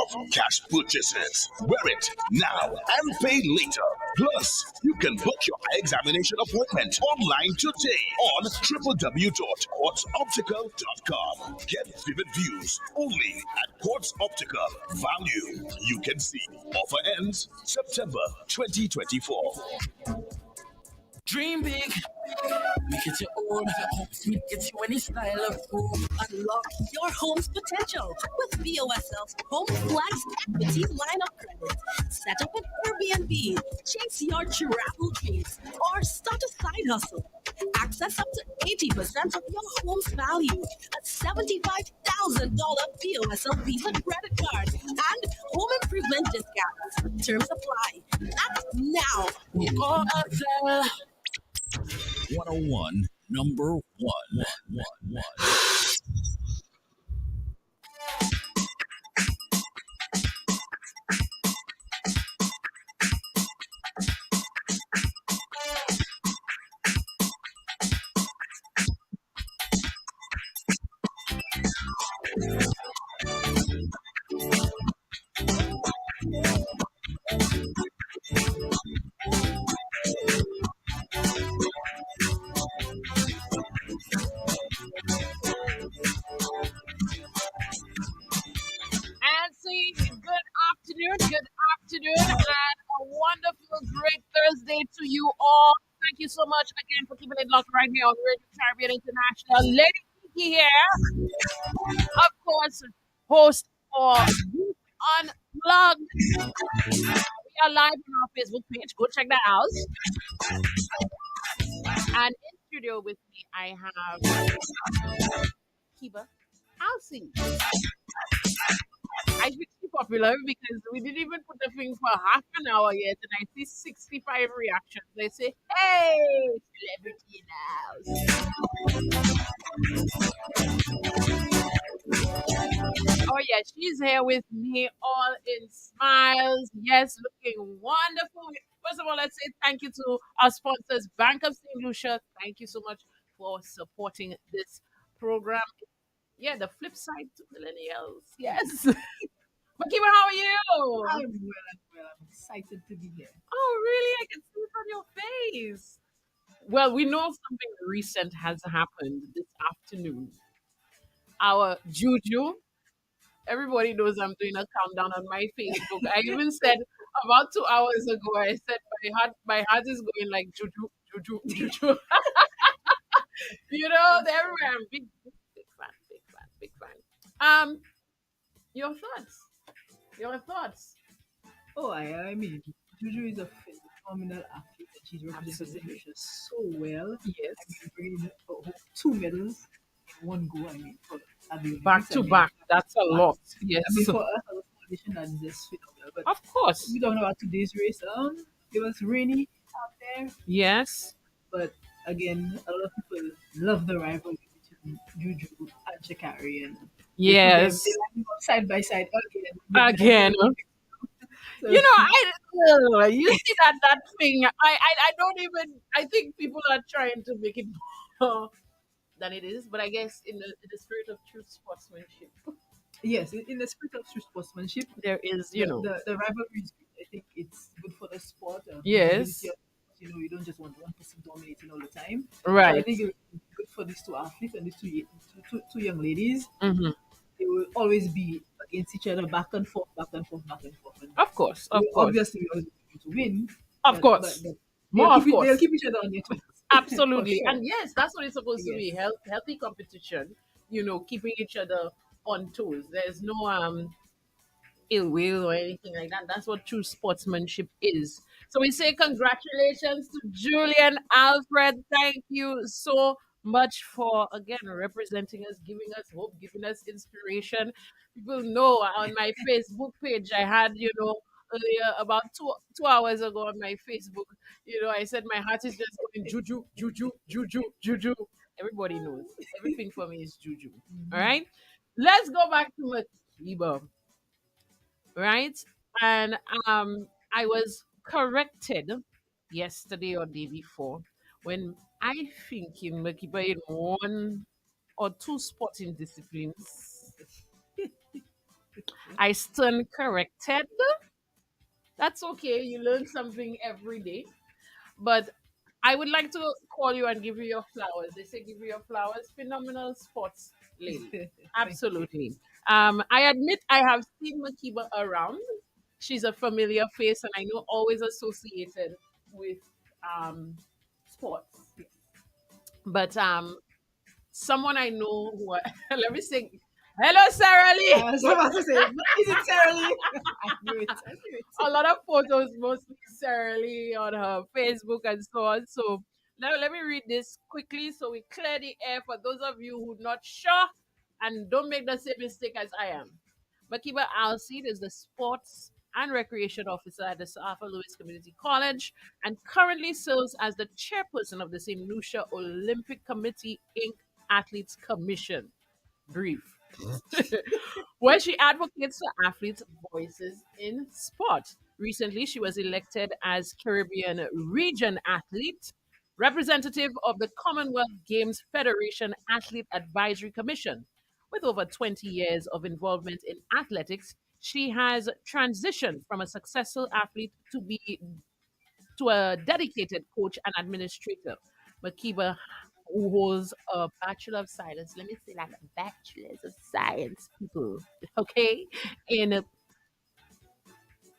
of cash purchases. Wear it now and pay later. Plus, you can book your eye examination appointment online today on www.quartzoptical.com. Get vivid views only at Quartz Optical. Value you can see. Offer ends September 2024. Dream big, make it your own. Sweet gets you any style of home. Unlock your home's potential with BOSL's Home Flex Equity line of credit. Set up an Airbnb, chase your travel dreams, or start a side hustle. Access up to 80% of your home's value, a $75,000 BOSL Visa credit card, and home improvement discounts. Terms apply. Act now. BOSL 101, number one. Nancy, good afternoon, and a wonderful, great Thursday to you all. Thank you so much again for keeping it locked right here on Radio Caribbean International. Lady Kiki here, of course, host for Youth Unplugged. We are live on our Facebook page. Go check that out. And in studio with me, I have Makeba, Alcide. I should be popular because we didn't even put the thing for half an hour yet, and I see 65 reactions. They say, "Hey, celebrity now." Oh yeah, she's here with me, all in smiles. Yes, looking wonderful. First of all, let's say thank you to our sponsors, Bank of St. Lucia. Thank you so much for supporting this program. Yeah, the flip side to millennials. Yes. Makeba, how are you? I'm well. I'm excited to be here. Oh, really? I can see it on your face. Well, we know something recent has happened this afternoon. Our Juju, everybody knows I'm doing a countdown on my Facebook. I even said about 2 hours ago, I said my heart is going like Juju, Juju, Juju. They're everywhere. I'm big fan, big fan, big fan. Your thoughts? Your thoughts? Oh, I mean, Juju is a phenomenal athlete and she's represented Malaysia so well. Yes. I mean, bringing home 2 medals in one go. I mean, for at the Back Olympics, to back. That's a lot. Yes. I mean, for us as a foundation, that's just phenomenal. But Of course. we don't know about today's race. It was rainy out there, Yes. but again, a lot of people love the rivalry between Juju and Shakari and Yes. they line up side by side again. Again. So, You you see that thing. I don't even. I think people are trying to make it more than it is, but I guess in the spirit of true sportsmanship, yes, in the spirit of true sportsmanship, there is, the rivalry is good. I think it's good for the sport. Yes. You don't just want one person dominating all the time. So I Right. think it's good for these two athletes and these two young ladies. Hmm. They will always be against each other, back and forth, back and forth, back and forth. And Of course. Of they course. obviously always want to win. Of course. More of course. They'll keep each other on their toes. Absolutely. For sure. And yes, that's what it's supposed to be. Healthy competition, keeping each other on toes. There's no ill will or anything like that. That's what true sportsmanship is. So we say congratulations to Julian Alfred. Thank you so much for again representing us, giving us hope, giving us inspiration. People know on my Facebook page I had, earlier about 2 hours ago on my Facebook, I said my heart is just going juju, juju, juju, juju. Everybody knows. Everything for me is juju. All right. Let's go back to Makeba, right? And I was corrected yesterday or day before when I think in Makeba in one or two sporting disciplines. I stand corrected. That's okay. You learn something every day. But I would like to call you and give you your flowers. They say give you your flowers. Phenomenal sports lady. Thank you. Absolutely. I admit I have seen Makeba around. She's a familiar face and I know always associated with um, sports. But someone I know who let me sing. Hello, Sarah Lee. I was about to say, but is it Sarah Lee? I knew it. I knew it. A lot of photos, mostly Sarah Lee on her Facebook and so on. So now let me read this quickly so we clear the air for those of you who not sure and don't make the same mistake as I am. Makeba Alcide is the sports and recreation officer at the Sir Arthur Lewis Community College and currently serves as the chairperson of the St. Lucia Olympic Committee Inc. Athletes Commission. Brief. Where she advocates for athletes' voices in sport. Recently, she was elected as Caribbean Region Athlete, representative of the Commonwealth Games Federation Athlete Advisory Commission. With over 20 years of involvement in athletics, she has transitioned from a successful athlete to a dedicated coach and administrator. Makeba, who holds a Bachelor of Science, let me say like a Bachelor's of Science, people, okay, in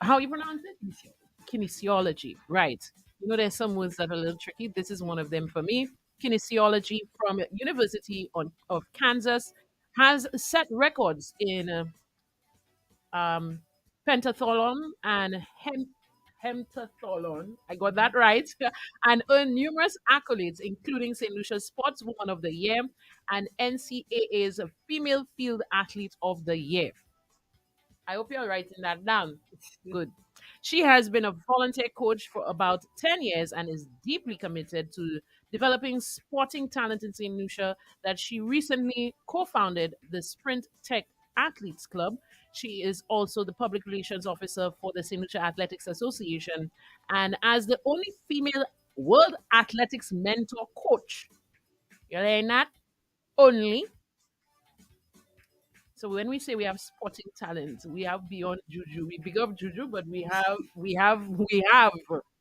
how you pronounce it? Kinesiology, right. You know, there's some words that are a little tricky. This is one of them for me. Kinesiology from University of Kansas has set records in um, pentathlon and heptathlon. I got that right. And earned numerous accolades, including St. Lucia's Sportswoman of the Year and NCAA's Female Field Athlete of the Year. I hope you're writing that down. Good. She has been a volunteer coach for about 10 years and is deeply committed to developing sporting talent in St. Lucia that she recently co-founded the Sprint Tech Athletes Club. She is also the public relations officer for the St. Lucia Athletics Association and as the only female world athletics mentor coach. You're hearing that? Only. So when we say we have sporting talent, we have beyond Juju. We big up Juju, but we have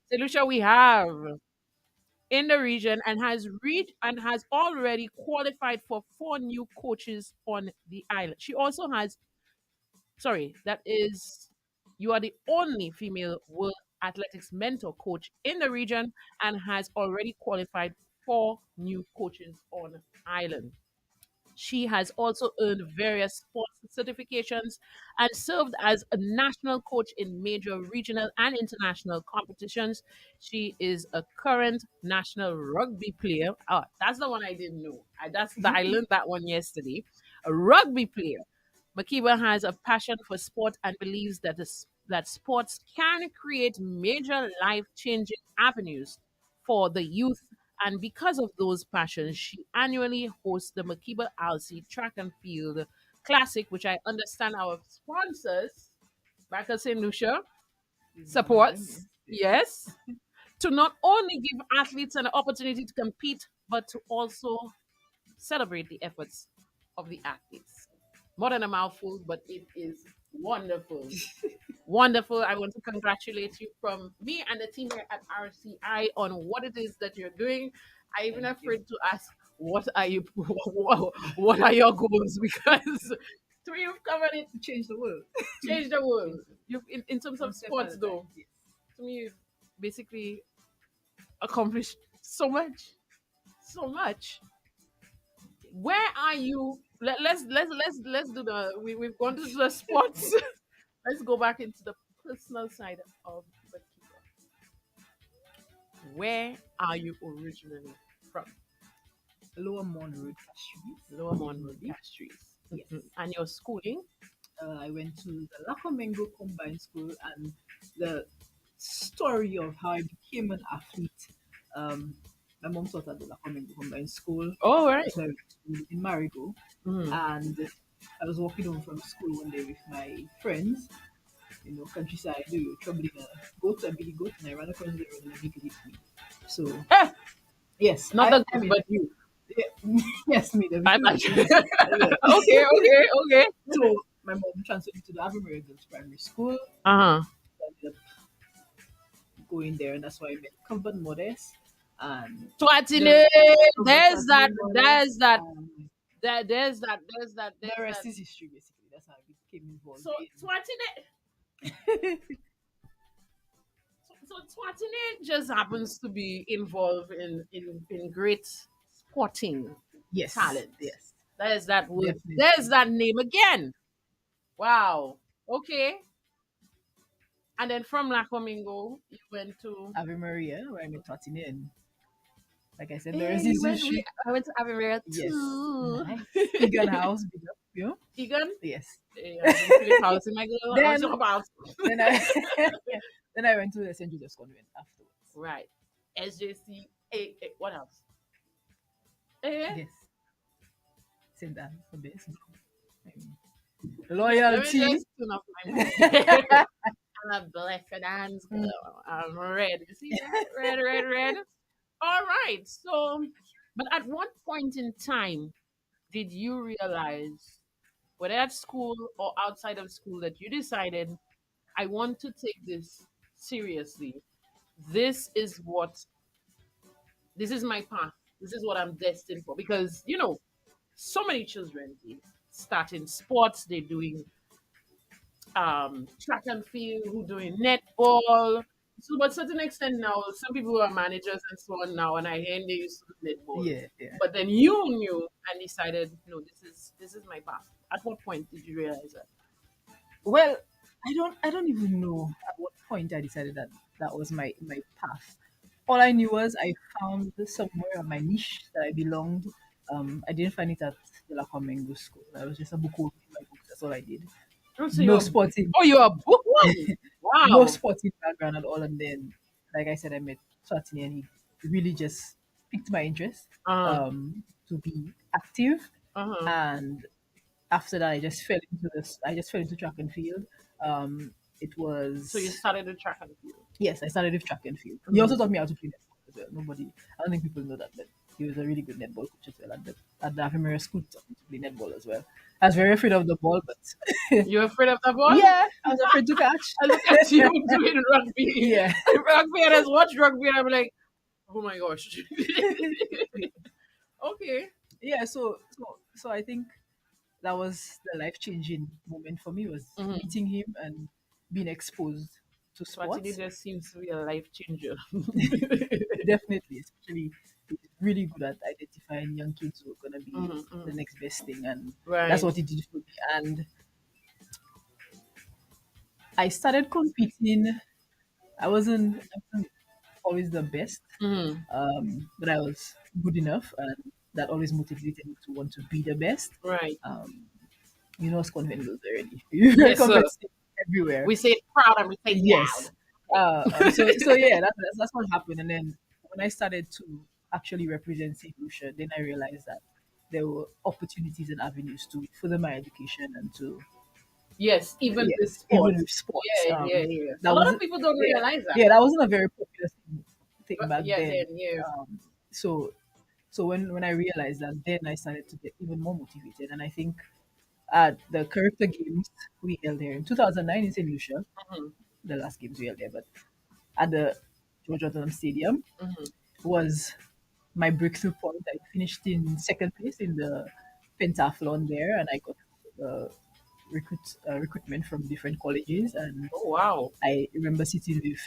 St. Lucia we have in the region and has reached and has already qualified for 4 new coaches on the island. She also has sorry, that is you are the only female world athletics mentor coach in the region and has already qualified 4 new coaches on island. She has also earned various sports certifications and served as a national coach in major regional and international competitions. She is a current national rugby player. Oh, that's the one I didn't know. I learned that one yesterday. A rugby player. Makeba has a passion for sport and believes that sports can create major life-changing avenues for the youth. And because of those passions, she annually hosts the Makeba Alsi Track and Field Classic, which I understand our sponsors, back at St. Lucia, supports. Yes. To not only give athletes an opportunity to compete, but to also celebrate the efforts of the athletes. More than a mouthful, but it is wonderful. Wonderful. I want to congratulate you from me and the team here at RCI on what it is that you're doing. I even Thank you. afraid to ask what are you what are your goals because three you've covered it, To change the world. change the world. You in terms One of step at sports a time. though, Yes. to me you've basically accomplished so much. So much. Where are you? Let's do we've gone to the sports. Let's go back into the personal side of Makeba. Where are you originally from? Lower Mon Road Street. Lower Monroe Castries. Yes. And your schooling? I went to the Lacamengo Combined School, and the story of how I became an athlete. My mom taught at the Lacamengo Combined School. Oh, right. That's why I went to school in Marigo. Mm. And I was walking home from school one day with my friends, countryside, troubling a goat, a billy goat, and I ran across the road and a big hit me. So, Eh, yes, not the I good, mean, but you. yeah, yes, me, the I'm victim. actually. Okay, okay, okay. So my mom transferred me to the Ave Maria Girls Primary School. Uh huh. I ended up going there, and that's why I met Comfort Modest. And Swatine. There's that. Modest, There's that. and There's that. There's that. the There's rest that. is history, basically. That's how I became involved So Swatine. in. So Swatine just happens to be involved in great sporting Yes, talent. yes, There's that word. definitely. There's that name again. Wow. Okay. And then from La Flamingo, you went to. Ave Maria, where I met Tatine, and like I said, the Hey, rest is I went to Avimera yes, too. nice. Egan House, big up, you know? Egan? Yes. Hey, I didn't feel it house in my girl. Then- What's your about? Then I then I went to the St. Joseph's Convent afterwards. Right. SJC. What else? Eh? Yes. St. Anne's, the best. I mean, Let loyalty. me just tune off my mic. I'm a blessed hands. I'm red. You see that? Red, red, red. All right. So, but at what point in time did you realize, whether at school or outside of school, that you decided, I want to take this seriously? This is this is my path. This is what I'm destined for. Because, so many children, they start in sports, they're doing track and field, who doing netball. So, but to certain extent now, some people who are managers and so on now, and I hear they used to do netball. Yeah, yeah. But then you knew and decided, no, this is my path. At what point did you realize that? Well, I don't even know at what point I decided that that was my path. All I knew was I found somewhere on my niche that I belonged. I didn't find it at the La Flamengo school. I was just a bookworm in my books. That's all I did. Oh, so No you're, sporting, oh, you're a bookworm. Wow. no sporting background at all. And then, like I said, I met Swatini, and he really just piqued my interest Uh-huh. to be active. Uh-huh. And after that, I just fell into this. I just fell into track and field. It was So you started the track and field. yes, I started with track and field. He also taught me how to play netball as well. I don't think people know that, but he was a really good netball coach as well at the Ave school. He taught me to play netball as well. I was very afraid of the ball, but You're afraid of the ball? yeah, I was afraid to catch. I look at you doing rugby. Yeah. Rugby, and I watch rugby, and I'm like, oh my gosh. Okay. Yeah, so I think that was the life changing moment for me was Mhm. meeting him and being exposed to Swatini sports. just seems to be a life changer. Definitely, especially he's really good at identifying young kids who are gonna be Mhm, the next best thing, and Right. that's what he did for me. And I started competing. I wasn't always the best, Mhm. but I was good enough, and that always motivated me to want to be the best. Right. You know, convent girls already. Yes, sir. Competitive everywhere. We say it proud and we say it Yes. loud. So yeah, that's what happened. And then when I started to actually represent St. Lucia, then I realized that there were opportunities and avenues to further my education and to Yes, even yeah, with even sports. with sports. Yeah, yeah, yeah. that A lot wasn't- of people don't yeah, realize that. Yeah, that wasn't a very popular thing But back yeah, then. yeah. So when I realized that, then I started to get even more motivated. And I think at the character games we held there in 2009 in St. Lucia, Mhm, the last games we held there, but at the George Tottenham Stadium mhm. was my breakthrough point. I finished in second place in the pentathlon there, and I got recruitment from different colleges. And Oh, wow. I remember sitting with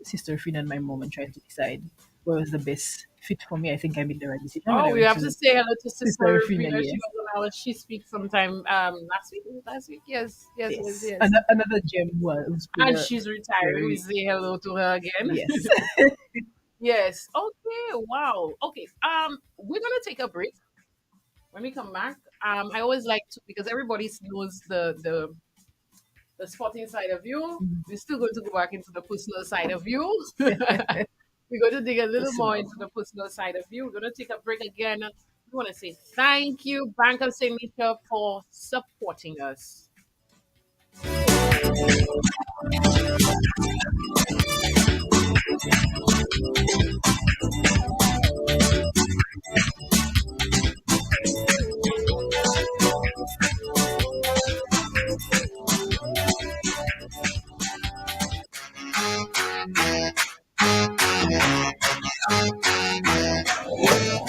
Sister Finn and my mom and trying to decide what was the best fit for me. I think I made the right decision. when I Oh, we went have to say hello to Sister Sister Rufina, Rufina. She yes. was on our She Speaks sometime last week. Was it last week? Yes, yes, yes, Yes. yes. Another gem was And she's retiring. We very- say hello to her again. yes. Yes. Okay. Wow. Okay. We're gonna take a break. When we come back, I always like to, because everybody knows the sporting side of you. We're still going to go back into the personal side of you. We're going to dig a little more into the personal side of you. We're going to take a break again. We want to say thank you, Bank of St. Lucia, for supporting us.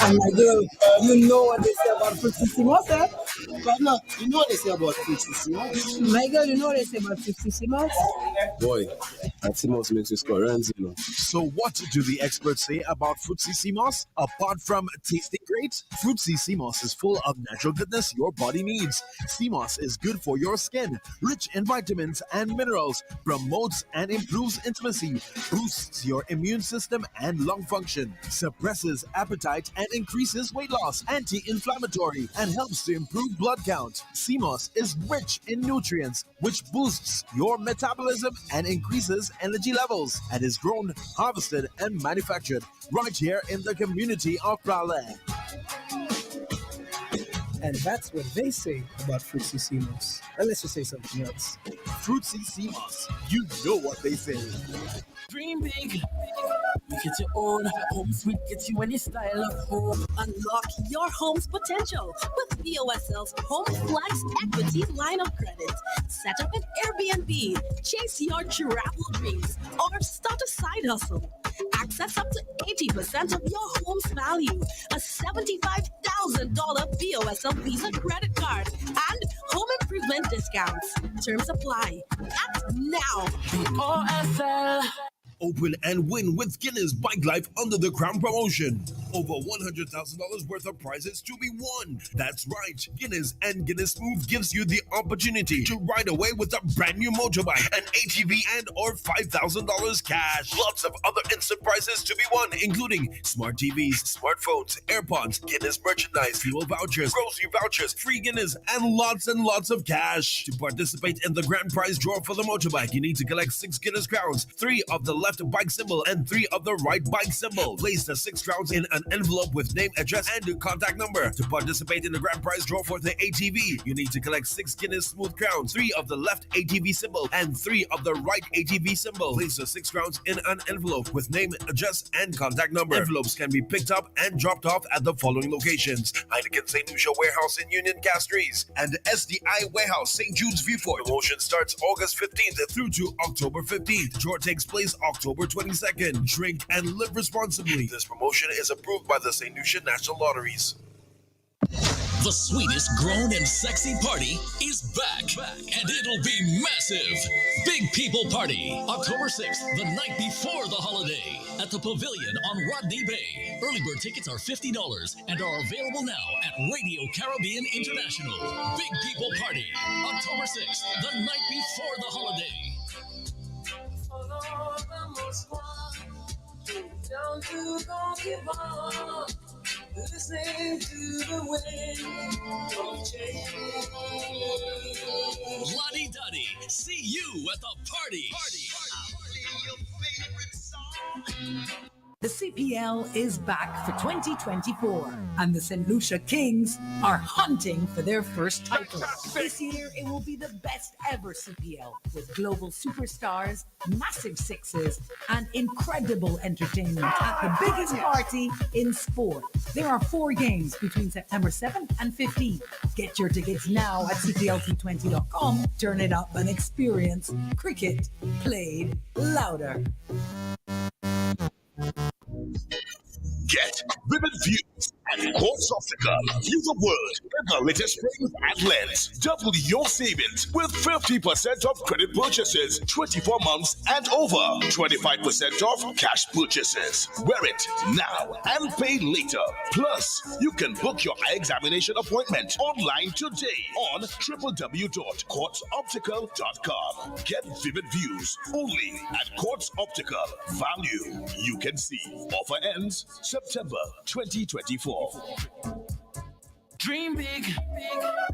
And my girl, you know what they say about Fruitissimo, eh? Partner, you know what they say about Fruitissimo? My girl, you know what they say about Fruitissimo? Boy, that Simos makes you score runs, you know. So what do the experts say about Fruitissimo? Apart from tasting great, Fruitissimo is full of natural goodness your body needs. Simos is good for your skin, rich in vitamins and minerals, promotes and improves intimacy, boosts your immune system and lung function, suppresses appetite and increases weight loss, anti-inflammatory, and helps to improve blood count. Simos is rich in nutrients, which boosts your metabolism and increases energy levels, and is grown, harvested, and manufactured right here in the community of Prague. And that's what they say about Fruitissimo. Unless you say something else. Fruitissimo, you know what they say. Dream big. Make it your own. Home sweet gets you any style of home. Unlock your home's potential with VOSL's Home Flex Equity line of credit. Set up an Airbnb, chase your travel dreams, or start a side hustle. Access up to 80% of your home's value, a $75,000 VOSL Visa credit card, and home improvement discounts. Terms apply. Act now. VOSL. Open and win with Guinness Bike Life under the Crown promotion. Over $100,000 worth of prizes to be won. That's right. Guinness and Guinness Smooth gives you the opportunity to ride away with a brand new motorbike, an ATV, and or $5,000 cash. Lots of other instant prizes to be won, including smart TVs, smartphones, AirPods, Guinness merchandise, fuel vouchers, grocery vouchers, free Guinness, and lots of cash. To participate in the grand prize draw for the motorbike, you need to collect 6 Guinness crowns, 3 of the left bike symbol and 3 of the right bike symbol. Place the 6 crowns in an envelope with name, address, and contact number. To participate in the grand prize draw for the ATV, you need to collect 6 Guinness Smooth crowns, 3 of the left ATV symbol, and 3 of the right ATV symbol. Place the 6 crowns in an envelope with name, address, and contact number. Envelopes can be picked up and dropped off at the following locations: Heineken St. Lucia Warehouse in Union Castries and SDI Warehouse, St. Jude's Viewport. Promotion starts August 15th through to October 15th. Draw takes place October 22nd. Drink and live responsibly. This promotion is approved by the St. Lucia National Lotteries. The sweetest grown and sexy party is back, and it'll be massive. Big People Party, October 6th, the night before the holiday, at the Pavilion on Rodney Bay. Early bird tickets are $50 and are available now at Radio Caribbean International. Big People Party, October 6th, the night before the holiday. Don't give up. Listening to the wind of change. Lottie Dottie, see you at the party. The CPL is back for 2024, and the St. Lucia Kings are hunting for their first title. This year, it will be the best ever CPL, with global superstars, massive sixes, and incredible entertainment at the biggest party in sport. There are 4 games between September 7th and 15th. Get your tickets now at cplt20.com. Turn it up and experience cricket played louder. Get vivid views and Quartz Optica. View the world in the latest frames and lens. Double your savings with 50% off credit purchases, 24 months and over. 25% off cash purchases. Wear it now and pay later. Plus, you can book your eye examination appointment online today on www.quartzoptical.com. Get vivid views only at Quartz Optical. Value you can see. Offer ends September 2024. Dream big.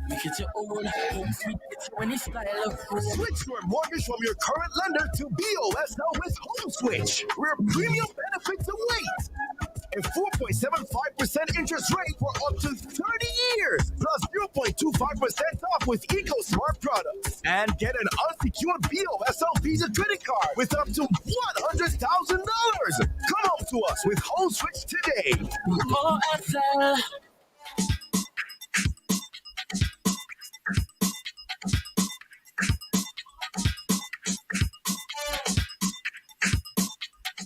Make it your own. Home sweet gets you any style of home. Switch your mortgage from your current lender to BOSL with Home Switch, where premium benefits await. A 4.75% interest rate for up to 30 years, plus 0.25% off with EcoSmart products. And get an unsecured BOSL Visa credit card with up to $100,000. Come on to us with Home Switch today. BOSL.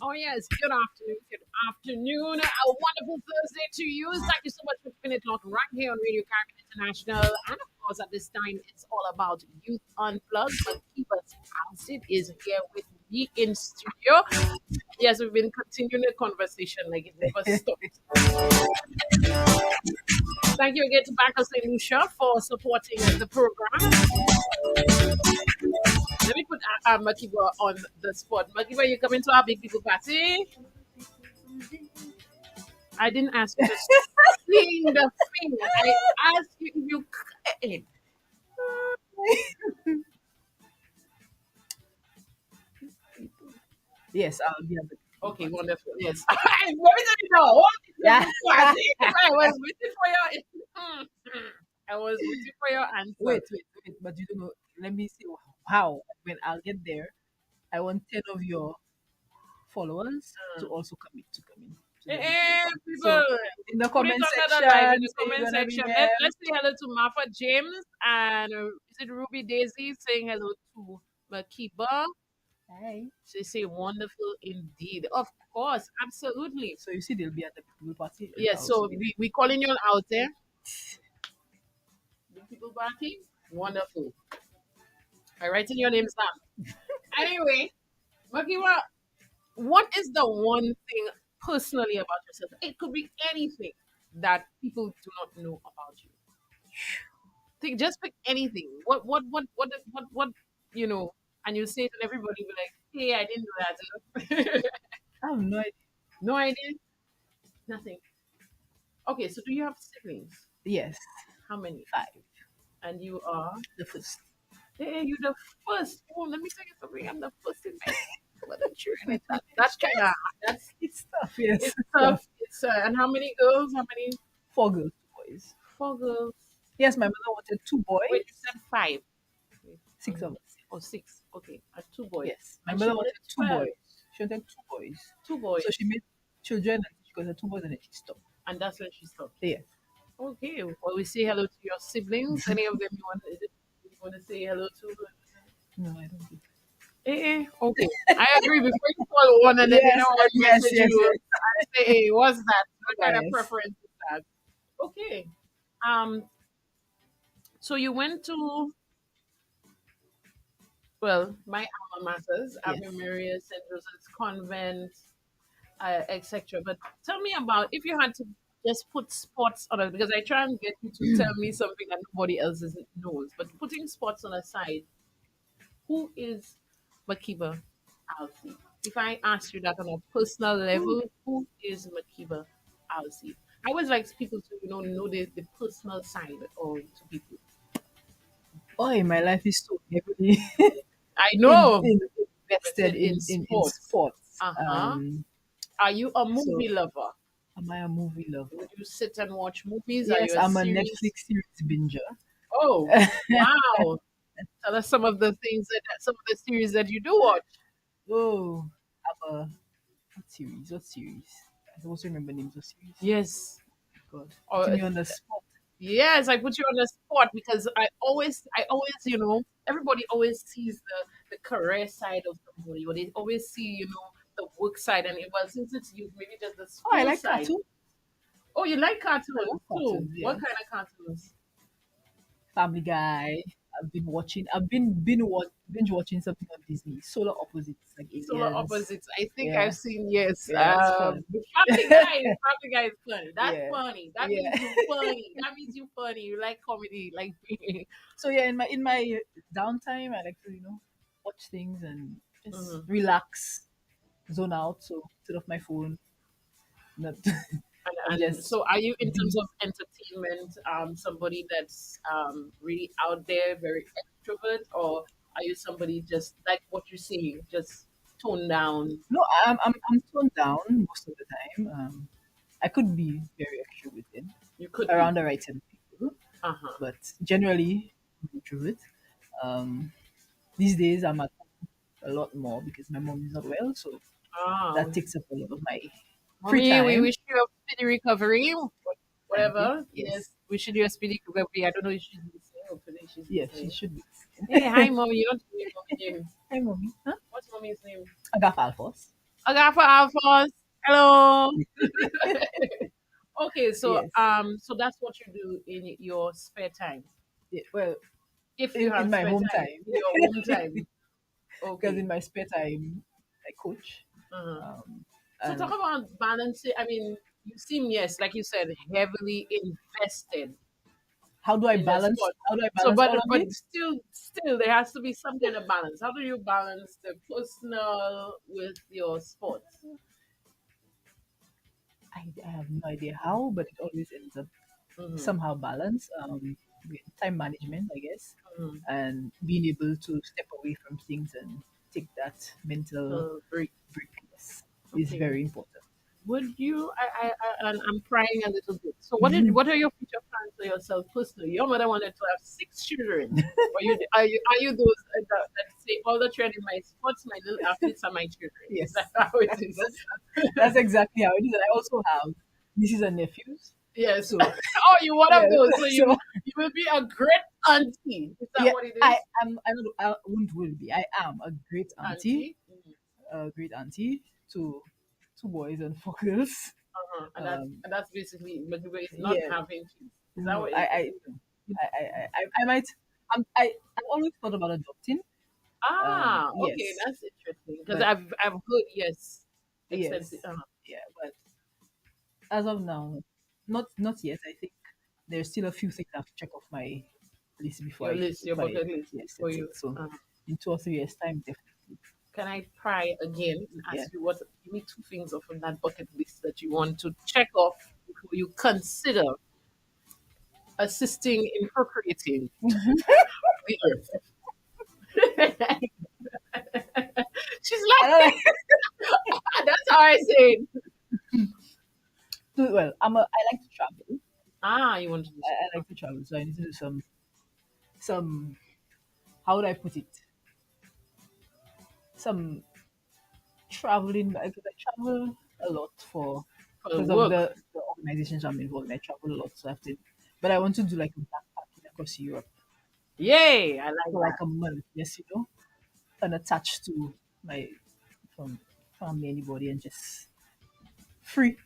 Oh yes, good afternoon. Good afternoon. A wonderful Thursday to you. Thank you so much for keeping it locked right here on Radio Caribbean International. And of course, at this time, it's all about Youth Unplugged. But keep us Alcide is here with me in studio. Yes, we've been continuing the conversation like it never stopped. Thank you again to Banker St. Lucia for supporting the program. Let me put Makeba on the spot. Makeba, you coming to our big people party? I didn't ask you to sing the thing. I asked you if you can. Yes, I'll be at the Okay, wonderful. Yes. Let me tell you now. What is Yeah. the party? I was waiting for your I was waiting for your answer. Wait, but you don't know. Let me see how. When I'll get there, I want 10 of your followers to also commit to coming. So People, in the put it comment on the live in section, the say you're comment gonna be section. there. Let's say hello to Martha James and is it Ruby Daisy saying hello to Makeba. Hey. She say wonderful indeed. Of course, absolutely. So you see, they'll be at the pool party. Yes, so we calling you out there. Big people party. Wonderful. I writing your names down. Anyway, Makeba, what is the one thing personally about yourself? It could be anything that people do not know about you. Think, just pick anything. What? You know, and you say it, and everybody will be like, "Hey, I didn't know that." I have no idea. No idea. Nothing. Okay, so do you have siblings? Yes, How many? 5. And you are? The first. Hey, you're the first. Oh, let me tell you something. I'm the first in my mother children. That's kind of that's It's tough. Yes, it's tough. It's and how many girls? How many? 4 girls, 2 boys. 4 girls. Yes, my mother wanted 2 boys. Wait, you said 5. 6 of us. Oh, 6. Okay, and 2 boys. Yes, my And mother she wanted 2 12. boys. She wanted 2 boys. 2 boys. So she made children and she got her 2 boys and then she stopped. And that's when she stopped. Yeah. Okay. Well, we say hello to your siblings. Any of them you want to say hello to? No, I don't think. Okay. I agree. Before you call one and then you know what message you, I say, hey, what's that? What kind of preference is that? Okay. So you went to my alma mater's, Ave Maria, St. Joseph's Convent, etc. But tell me about if you had to just put spots on it, because I try and get you to tell me something that nobody else knows. But putting spots on a side, who is Makeba Alcide? If I ask you that on a personal level, who is Makeba Alcide? I always like people to know the personal side of to people. Oh, my life is so heavily I know. invested in sports. Uh-huh. Are you a So, movie lover? am I a movie lover? Would you sit and watch movies? Yes, Are you I'm a series? Netflix series binger. Oh, wow. Tell us some of the things some of the series that you do watch. Oh, I'm a what series? What series? I supposed to remember names of series. Yes. God, Or putting me on the spot. yes, I put you on the spot because I always, everybody always sees the career side of somebody, or they always see, the work side, and since it's you, maybe just the school Oh, I like side. cartoons. Oh, you like cartoons too? Cartoons, What yes. kind of cartoons? Family Guy. I've been binge watching something on Disney. Solar Opposites, like Solar aliens. Opposites. I think Yeah. I've seen, yes. Yeah, it's fun. Family Guy is funny. That's Yeah. funny. That Yeah. means you funny. That means you funny. You like comedy, like me. So yeah, in my downtime, I like to watch things and just relax, zone out. So instead of my phone, not And just so, are you in terms of entertainment, somebody that's really out there, very extrovert, or are you somebody just like what you're saying, just toned down? no. I'm toned down most of the time. I could be very extroverted You could around the right set of people, Uh-huh. but generally I'm introvert. These days I'm at home a lot more because my mom is not well, so that takes up a lot of my free Mommy, we time. wish you a speedy recovery. Thank Whatever. you. Yes. We should do a speedy recovery. I don't know if she's listening. Hopefully she's Yes, she listening. should be. Hey, hi, mommy. You don't know your mommy name. Hi, mommy. Huh? What's mommy's name? Agaf Alphos. Agafa Alphonse. Hello. Okay, so Yes. so that's what you do in your spare time. Yeah, well, If you in have my spare home time, time, in your home time. because in Okay. my spare time, I coach. Uh-huh. Um, So talk and about balancing. I mean, you seem, yes, like you said, heavily invested how do I in the balance? sport. How do I So, balance all of but it? still, there has to be some kind of balance. How do you balance the personal with your sports? I have no idea how, but it always ends up Mm-hmm. somehow balanced. With time management, I guess, Mm-hmm. and being able to step away from things and take that mental Break. break, yes, is Okay. very important. Would you? And I'm prying a little bit. So, what are your future plans for yourself personally? Your mother wanted to have 6 children. Or are you those that say all the children in my sports, my little athletes are my children? Is that Yes, how it that's, is? that's exactly how it is. And I also have nieces and nephews. Yes. So Oh, you one yeah, of those. So so you will be a great auntie. Is that yeah, what it I is? am. I won't will be. I am a great auntie, Auntie. Mm-hmm. a great auntie to two boys and four girls. Uh-huh. Um, And that's basically Makeba is not yeah, having kids. Is that no, what it is? I might. I've always thought about adopting. Ah, okay, Yes, that's interesting because but I've heard yes, extensive. yes, yeah, but as of now, not yet. I think there's still a few things I have to check off my list Your list, your before I bucket list yes before that's you. it. So Uh, in 2 or 3 years time, definitely. can I pry again and Yeah. ask you what? Give me two things off of that bucket list that you want to check off before you consider assisting in procreating the earth. She's I don't like, that's how I say it. well. I like to travel. Ah, you want to do I like to travel, so I need to do some. How would I put it? Some traveling because I travel a lot for for the because of work. the organizations I'm involved in. I travel a lot, so I have to. But I want to do like a backpacking across Europe Yay, I like for like that. a month. Yes, unattached to my from family, anybody, and just free.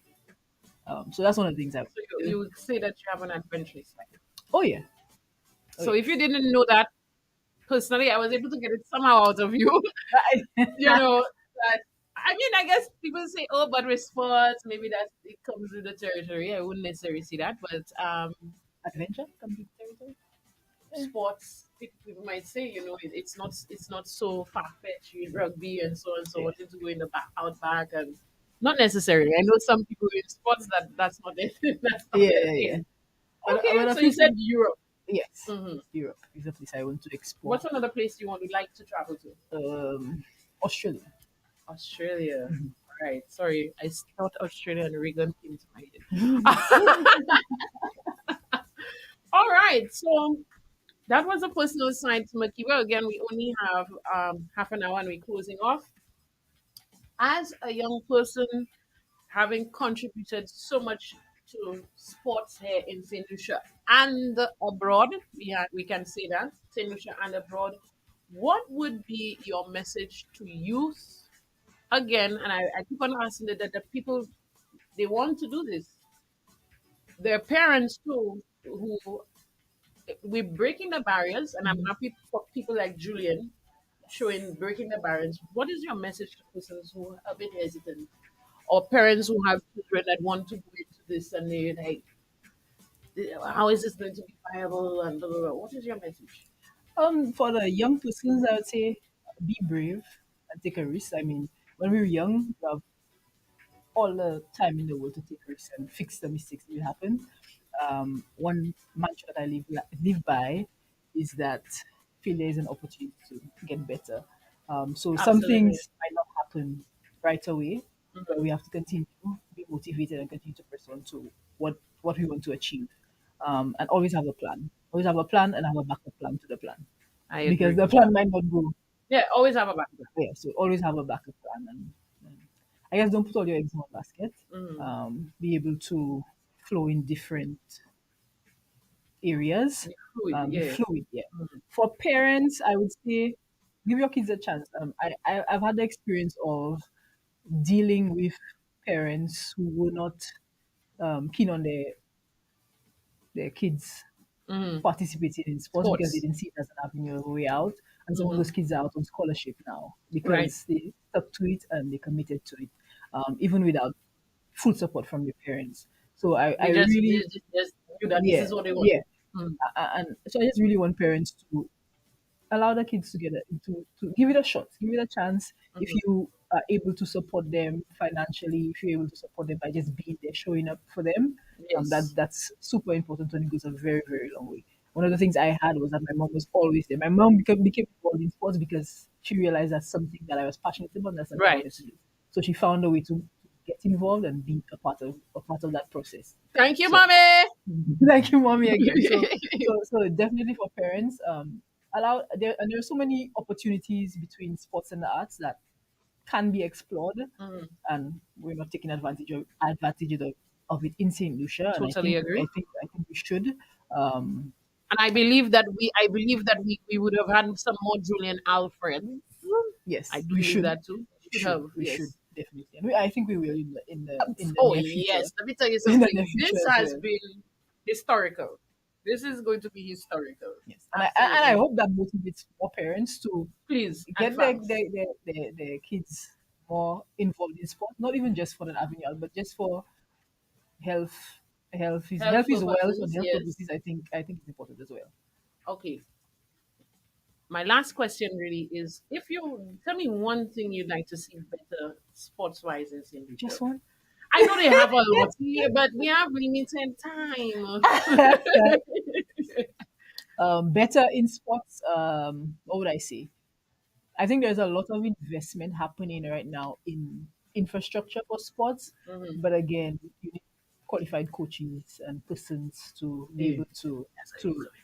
So that's one of the things I want So to you do. would say that you have an adventurous life. Oh yeah, oh So if you yes. didn't know that personally, I was able to get it somehow out of you. You know that. I mean, I guess people say, "Oh, but with sports, maybe that it comes with the territory." I wouldn't necessarily see that, but Adventure comes with territory. sports, people might say, it's not so far fetched in rugby and so and so, Yeah, wanting to go in the back, outback, and not necessarily. I know some people in sports that's not their that's not yeah, their yeah, yeah. thing. But Okay, a so you few said things. Europe. Yes, Hmm. Europe is a place I want to explore. What's another place you want to like to travel to? Australia. Australia. Right. Sorry, I thought Australia and Reagan came to my head. All right. So that was a personal side to Makiba. Again, we only have half an hour and we're closing off. As a young person, having contributed so much to sports here in St. Lucia and abroad, we can say that, St. Lucia and abroad, what would be your message to youth? Again, and I keep on asking that the people, they want to do this. Their parents too, who we're breaking the barriers, and I'm happy for people like Julian showing breaking the barriers. What is your message to persons who are a bit hesitant, or parents who have children that want to go into this and they're like, how is this going to be viable? And blah, blah, blah. What is your message? For the young persons, I would say be brave and take a risk. I mean, when we were young, we have all the time in the world to take risks and fix the mistakes that will happen. One mantra that live by is that failure is an opportunity to get better. So some Absolutely. things might not happen right away, but Hmm. we have to continue, be motivated, and continue to press on to what we want to achieve. And always have a plan. Always have a plan and have a backup plan to the plan I because agree. the plan might not go. Yeah, always have a backup. Yeah, so always have a backup plan, and I guess don't put all your eggs in one basket. Mm. Be able to flow in different areas. Be fluid, Be yeah. fluid. Yeah. Mm. For parents, I would say give your kids a chance. I've had the experience of dealing with parents who were not keen on their kids Mm-hmm. participating in sports because they Sports. didn't see it as an avenue of a way out. And some of Mm-hmm. those kids are out on scholarship now Right. because they stuck to it and they committed to it, even without full support from their parents. So I They really, just knew that this yeah, is what they yeah. wanted. Mm. And so I just really want parents to allow the kids to to give it a shot, give it a chance. If Mm-hmm. you are able to support them financially, if you're able to support them by just being there, showing up for them, Yes. that's super important and it goes a very, very long way. One of the things I had was that my mom was always there. My mom became involved in sports because she realized that's something that I was passionate about and that's something I Right. wanted to do. So she found a way to get involved and be a part of that process. Thank you, So mommy. thank you, mommy, again. So definitely for parents, allow there and there are so many opportunities between sports and the arts that can be explored, Mhm. and we're not taking advantage of it in Saint Lucia. And Totally agree. I think we should. Um, And I believe that we would have had some more Julian Alfred. I yes, do we believe should. that too. Should have, We should yes. definitely, and I think we will in the Oh near future. yes. Let me tell you In the something. near future This as has well. been historical. This is going to be historical. Yes, and I Absolutely. hope that motivates more parents to Please and get fast. their kids more involved in sport, not even just for the avenue, but just for health. Health Health is wealth, and purposes, health yes. purposes, I think it's important as well. Okay. My last question really is, if you tell me one thing you'd like to see better sports wise in St. Lucia. Just one. I know they have a lot here, but we have limited time. Better in sports. What would I say? I think there's a lot of investment happening right now in infrastructure for sports, Mhm. but again, you need qualified coaches and persons to be Yeah. able to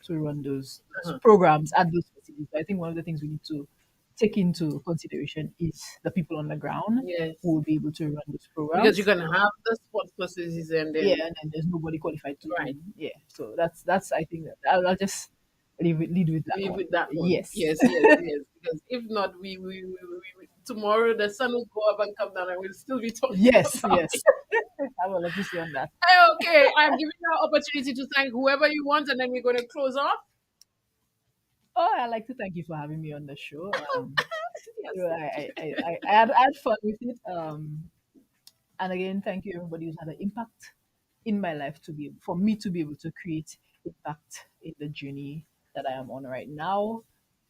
run those Uh-huh. programs at those facilities. I think one of the things we need to take into consideration is the people on the ground Yes. who will be able to run those Because you programs. can have the sports facilities and Yeah, then and then there's nobody qualified to right. even So that's I think that I'll just lead with that Leave one. with that one. Yes. Yes, yes, yes. Because if not, tomorrow the sun will go up and come down, and we'll still be talking Yes, about yes. it. I have a lot to say on that. Okay, I'm giving you an opportunity to thank whoever you want, and then we're going to close off. Oh, I'd like to thank you for having me on the show. Yes. I had fun with it. And again, thank you everybody who's had an impact in my life for me to be able to create impact in the journey that I am on right now.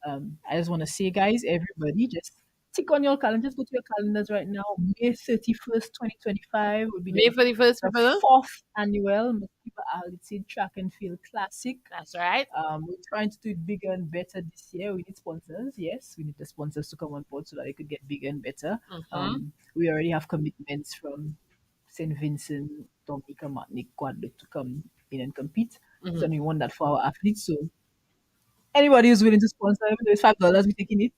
I just want to say, guys, everybody, just tick on your calendars, go to your calendars right now. May 31st, 2025 will be May 31st, the people. fourth annual Makeba Alcide Track and Field Classic. That's right. We're trying to do it bigger and better this year. We need sponsors. Yes, we need the sponsors to come on board so that it could get bigger and better. Mm-hmm. We already have commitments from St. Vincent, Dominica, Martinique, Guadeloupe to come in and compete. Mm-hmm. So we want that for our athletes. So anybody who's willing to sponsor, even though it's $5, we're taking it.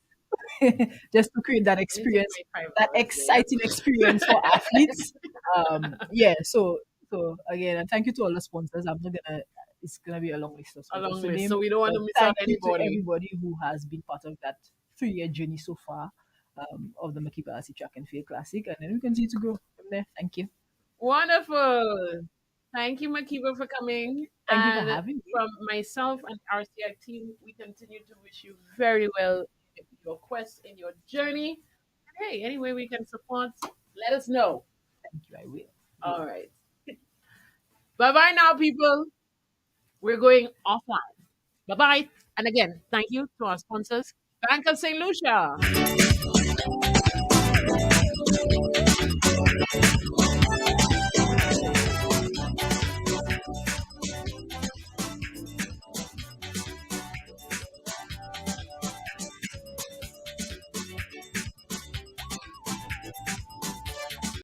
Just to create that You take experience, my that $5 there. exciting experience for athletes. Yeah. So again, and thank you to all the sponsors. I'm not gonna. It's gonna be a long list of A sponsors long to list, name. so we don't want But to miss out thank you to anybody. everybody who has been part of that 3-year journey so far of the Makeba Asi Track and Field Classic, and then we continue to grow from there. Thank you. Wonderful. Thank you, Makeba, for coming. Thank you for And having me. from myself and RCI team, we continue to wish you very well in your quest, in your journey. Hey, any way we can support, let us know. Thank you. I will. All right. Bye bye now, people. We're going offline. Bye bye. And again, thank you to our sponsors, Bank of St. Lucia.